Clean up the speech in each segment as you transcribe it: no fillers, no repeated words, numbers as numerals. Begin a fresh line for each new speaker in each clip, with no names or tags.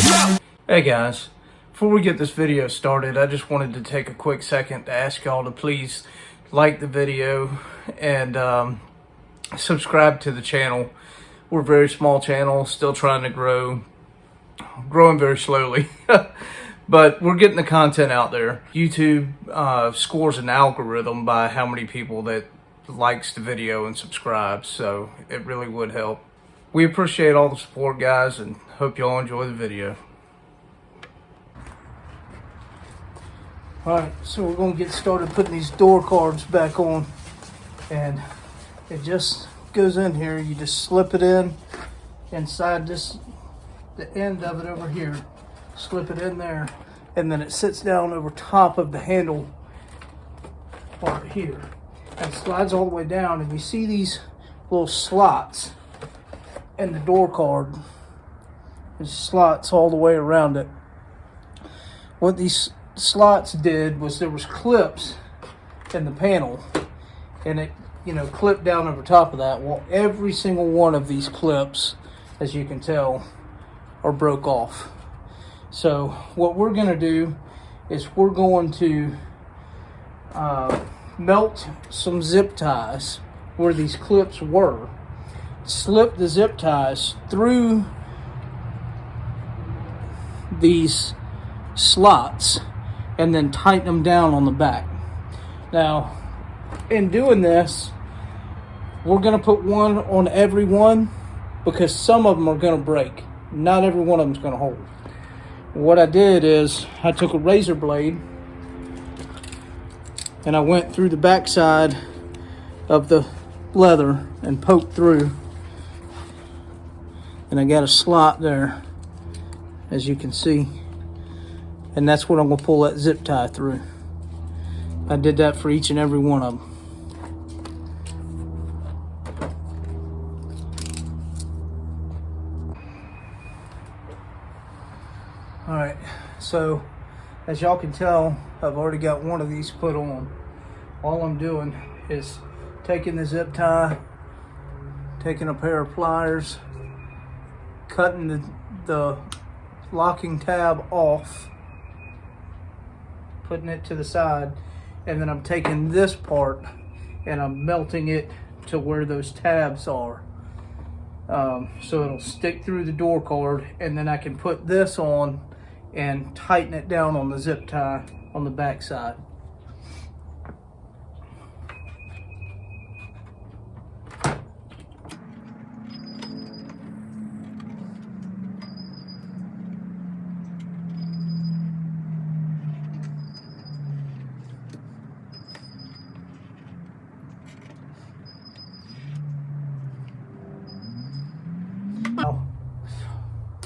Hey guys, before we get this video started, I just wanted to take a quick second to ask y'all to please like the video and subscribe to the channel. We're a very small channel, still trying to grow, growing very slowly, but we're getting the content out there. YouTube scores an algorithm by how many people that likes the video and subscribes, so it really would help. We appreciate all the support, guys, and hope y'all enjoy the video. Alright, so we're going to get started putting these door cards back on, and it just goes in here. You just slip it in inside this, the end of it over here, slip it in there, and then it sits down over top of the handle part here and slides all the way down, and you see these little slots in the door card. There's slots all the way around it. What these slots did was there was clips in the panel, and it, you know, clipped down over top of that. Well, every single one of these clips, as you can tell, are broke off. So what we're going to do is we're going to melt some zip ties where these clips were, slip the zip ties through these slots, and then tighten them down on the back. Now, in doing this, we're going to put one on every one because some of them are going to break. Not every one of them is going to hold. What I did is I took a razor blade and I went through the back side of the leather and poked through, and I got a slot there, as you can see. And that's what I'm going to pull that zip tie through. I did that for each and every one of them. Alright, so as y'all can tell, I've already got one of these put on. All I'm doing is taking the zip tie, taking a pair of pliers, cutting the locking tab off, putting it to the side, and then I'm taking this part and I'm melting it to where those tabs are, so it'll stick through the door card, and then I can put this on and tighten it down on the zip tie on the back side.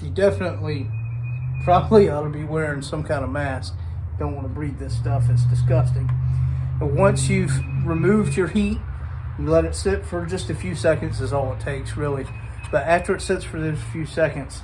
You definitely probably ought to be wearing some kind of mask. Don't want to breathe this stuff, it's disgusting. But once you've removed your heat, you let it sit for just a few seconds is all it takes, really. But after it sits for those few seconds,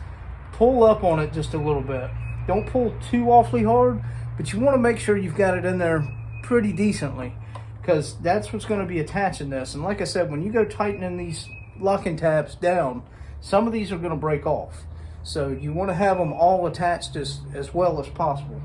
pull up on it just a little bit. Don't pull too awfully hard, but you want to make sure you've got it in there pretty decently, because that's what's going to be attaching this. And like I said, when you go tightening these locking tabs down, some of these are going to break off. So you want to have them all attached as well as possible.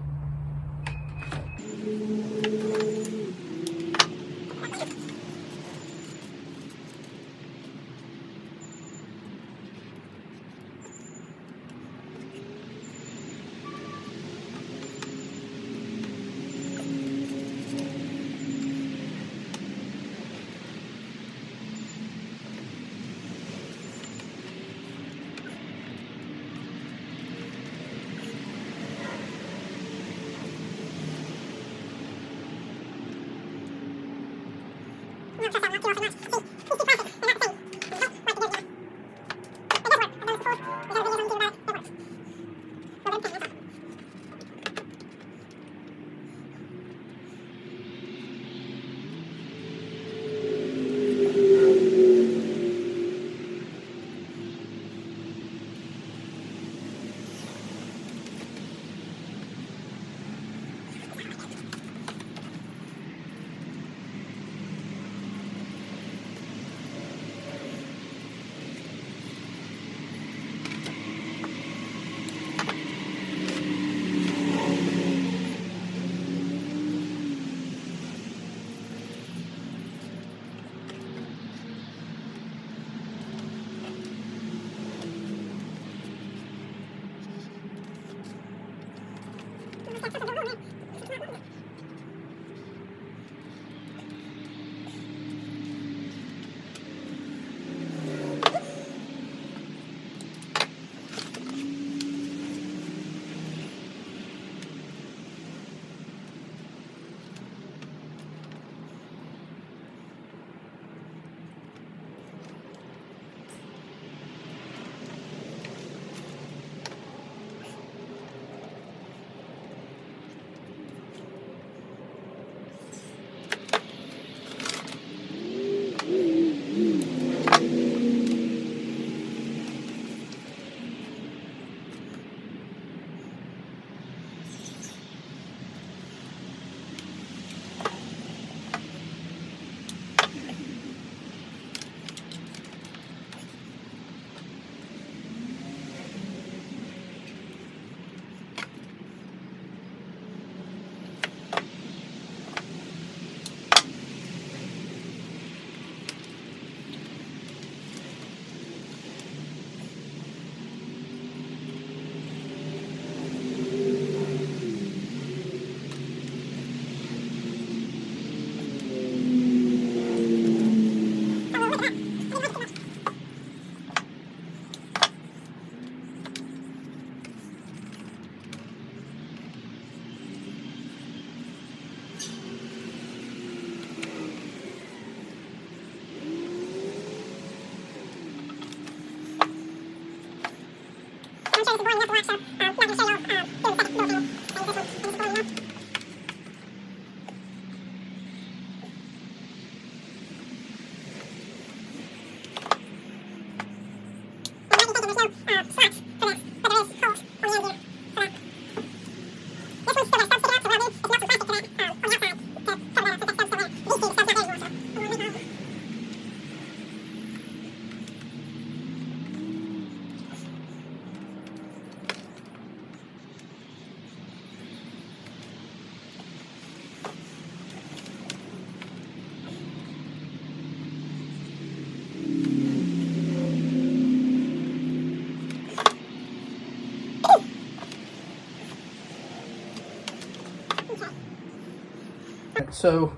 So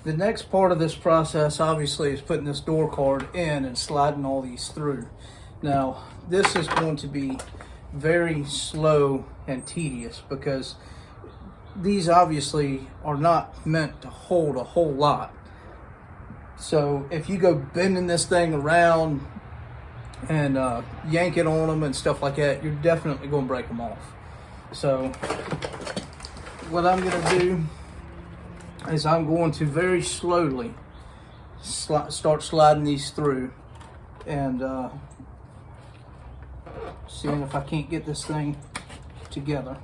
the next part of this process obviously is putting this door card in and sliding all these through. Now this is going to be very slow and tedious because these obviously are not meant to hold a whole lot. So if you go bending this thing around and yank it on them and stuff like that, you're definitely going to break them off. So what I'm going to do is I'm going to very slowly start sliding these through and seeing if I can't get this thing together.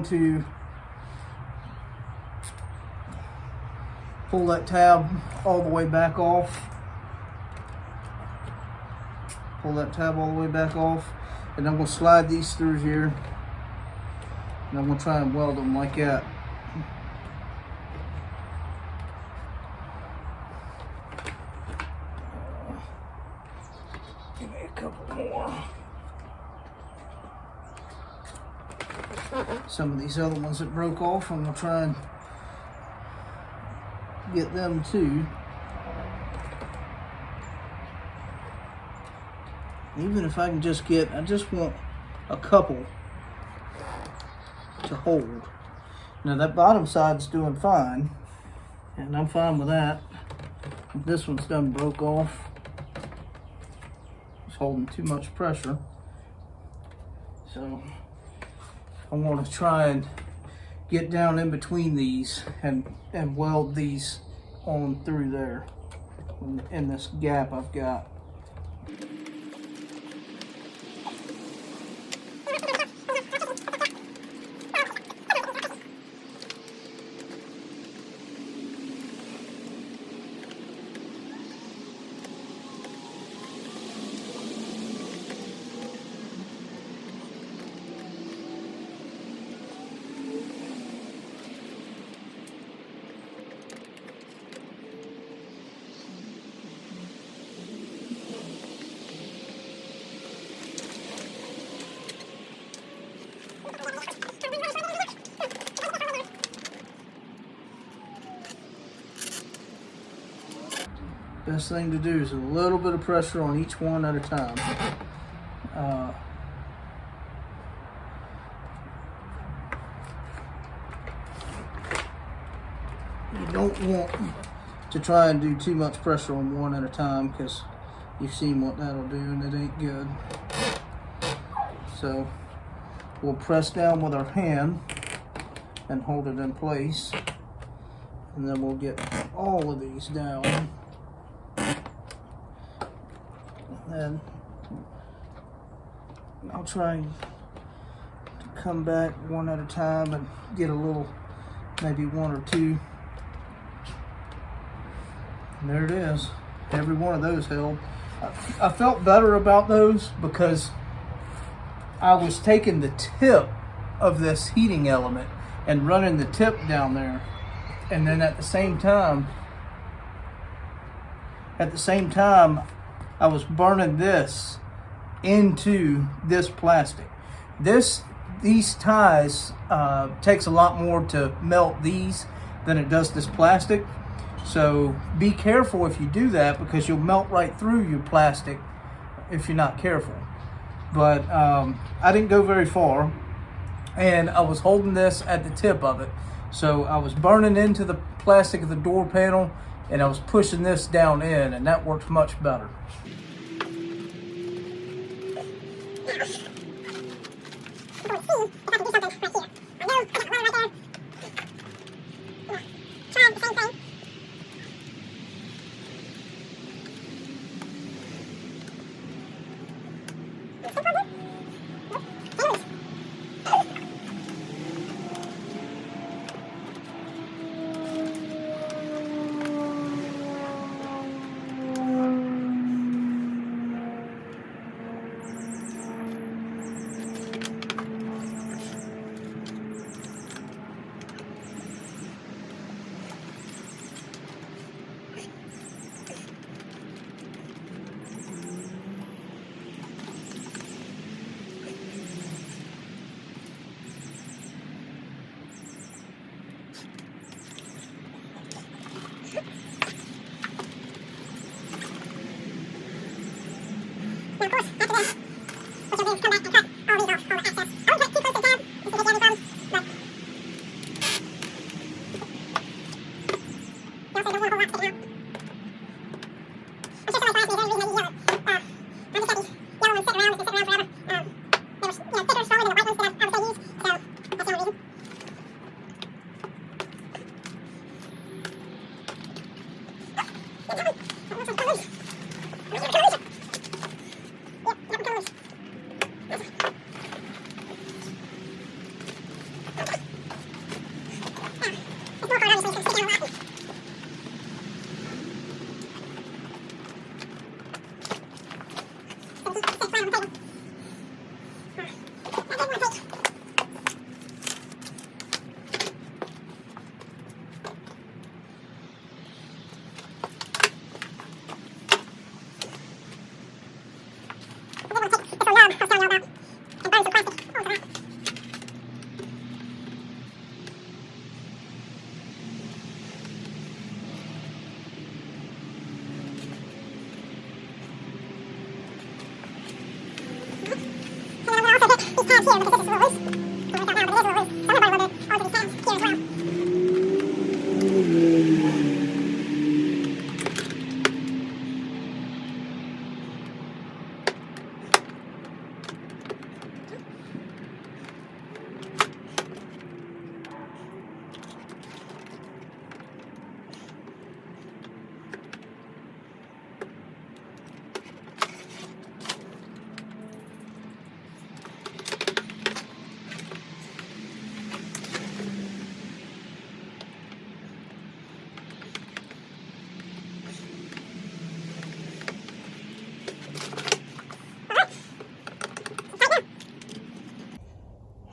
To pull that tab all the way back off. Pull that tab all the way back off, and I'm going to slide these through here, and I'm going to try and weld them like that. Give me a couple more. Some of these other ones that broke off, I'm going to try and get them too. Even if I can just get, I just want a couple to hold. Now that bottom side's doing fine, and I'm fine with that. This one's done broke off. It's holding too much pressure. So I want to try and get down in between these and weld these on through there in this gap I've got. Best thing to do is a little bit of pressure on each one at a time. You don't want to try and do too much pressure on one at a time, because you've seen what that'll do and it ain't good. So we'll press down with our hand and hold it in place, and then we'll get all of these down. And I'll try to come back one at a time and get a little, maybe one or two. And there it is. Every one of those held. I felt better about those because I was taking the tip of this heating element and running the tip down there, and then at the same time I was burning this into this plastic. These ties takes a lot more to melt these than it does this plastic. So be careful if you do that, because you'll melt right through your plastic if you're not careful. But I didn't go very far, and I was holding this at the tip of it. So I was burning into the plastic of the door panel, and I was pushing this down in, and that works much better.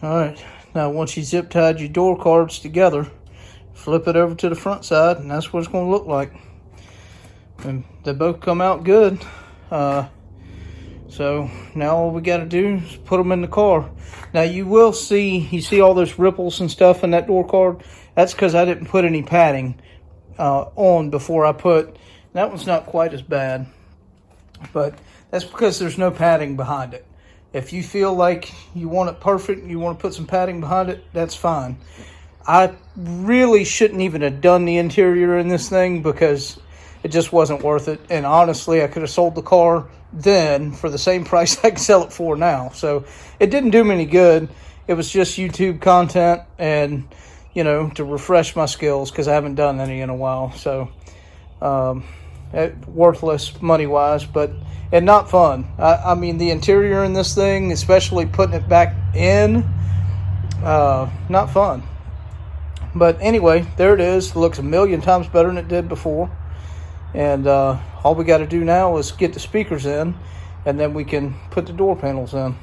All right, now once you zip tied your door cards together, flip it over to the front side, and that's what it's going to look like. And they both come out good. So now all we got to do is put them in the car. Now you see all those ripples and stuff in that door card. That's because I didn't put any padding on before I put That one's not quite as bad, but that's because there's no padding behind it. If you feel like you want it perfect and you want to put some padding behind it, that's fine. I really shouldn't even have done the interior in this thing because it just wasn't worth it. And honestly, I could have sold the car then for the same price I can sell it for now. So it didn't do me any good. It was just YouTube content and, you know, to refresh my skills because I haven't done any in a while. So worthless money-wise, but and not fun. I mean, the interior in this thing, especially putting it back in, not fun. But anyway, there it is. It looks a million times better than it did before. And all we got to do now is get the speakers in, and then we can put the door panels in.